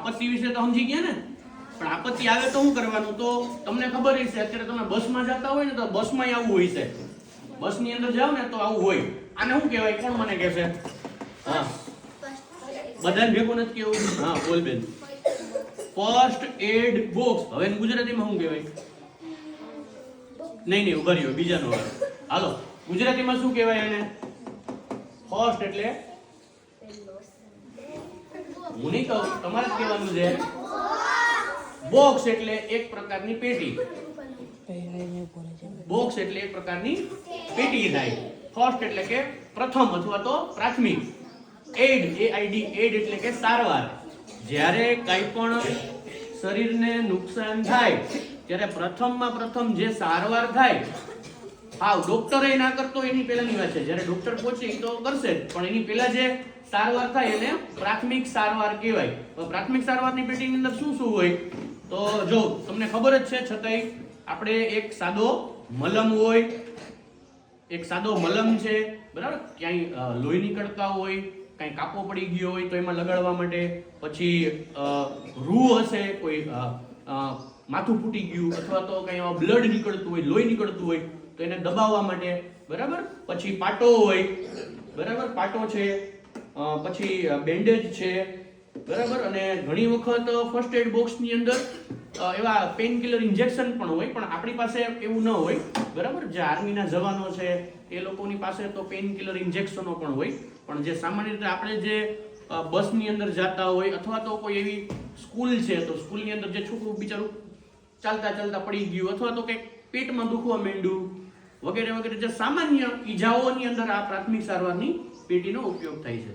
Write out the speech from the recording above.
આપત્તિ વિશે તો સમજી ગયા ને, પણ આપત્તિ આવે તો શું કરવાનું? તો તમને ખબર હશે અત્યારે તમે બસમાં જતા હોય ને તો બસમાં આવું હોય છે, બસની અંદર જાવ ને તો આવું હોય. આને શું કહેવાય? કોણ મને કહેશે? હા, બધાને ભેગું નથી કેવું? હા બોલ બેન. First aid box. હવે ગુજરાતીમાં શું કહેવાય? નહીં ઉભા રહ્યો, બીજાનો વાર. હાલો, ગુજરાતીમાં શું કહેવાય એને? ફર્સ્ટ એટલે હું નહીં કહું, તમારે જ કહેવાનું છે. બોક્સ એટલે એક પ્રકારની પેટી. બોક્સ એટલે એક પ્રકારની પેટી થાય. ફર્સ્ટ એટલે કે પ્રથમ અથવા તો પ્રાથમિક. એડ, એઆઈડી, એડ એટલે કે સારવાર. જ્યારે કંઈ પણ શરીરને નુકસાન થાય ત્યારે પ્રથમમાં પ્રથમ જે સારવાર થાય, હા ડોક્ટર ના કરતો એની પહેલાની વાત છે. જ્યારે ડોક્ટર પહોંચે એ તો કરશે જ, પણ એની પહેલા જે સારવાર થાય એને પ્રાથમિક સારવાર કહેવાય. તો પ્રાથમિક સારવારની પેટીની અંદર શું શું હોય? તો જો તમને ખબર જ છે, છતાંય આપણે એક સાદો મલમ હોય, એક સાદો મલમ છે, બરાબર? ક્યાંય લોહી નીકળતા હોય, કાંઈ કાપો પડી ગયો હોય તો એમાં લગાડવા માટે. પછી રૂ હશે, કોઈ માથું ફૂટી ગયું અથવા તો કંઈ બ્લડ નીકળતું હોય, લોહી નીકળતું હોય તો એને દબાવવા માટે, બરાબર? પછી પાટો હોય, બરાબર? પાટો છે, પછી બેન્ડેજ છે, બરાબર? અને ઘણી વખત ફર્સ્ટ એડ બોક્સની અંદર એવા પેઇન કિલર ઇન્જેક્શન પણ હોય, પણ આપણી પાસે એવું ન હોય, બરાબર? જે આર્મીના જવાનો છે એ લોકોની પાસે તો પેઇન કિલર ઇન્જેક્શનો પણ હોય, પણ જે સામાન્ય રીતે આપણે જે બસની અંદર જતા હોય અથવા તો કોઈ એવી સ્કૂલ છે તો સ્કૂલની અંદર જે છોકરું બિચારું ચાલતા ચાલતા પડી ગયું અથવા તો કંઈક પેટમાં દુખવા માંડ્યું વગેરે વગેરે જે સામાન્ય ઈજાઓની અંદર આ પ્રાથમિક સારવારની પેટીનો ઉપયોગ થાય છે.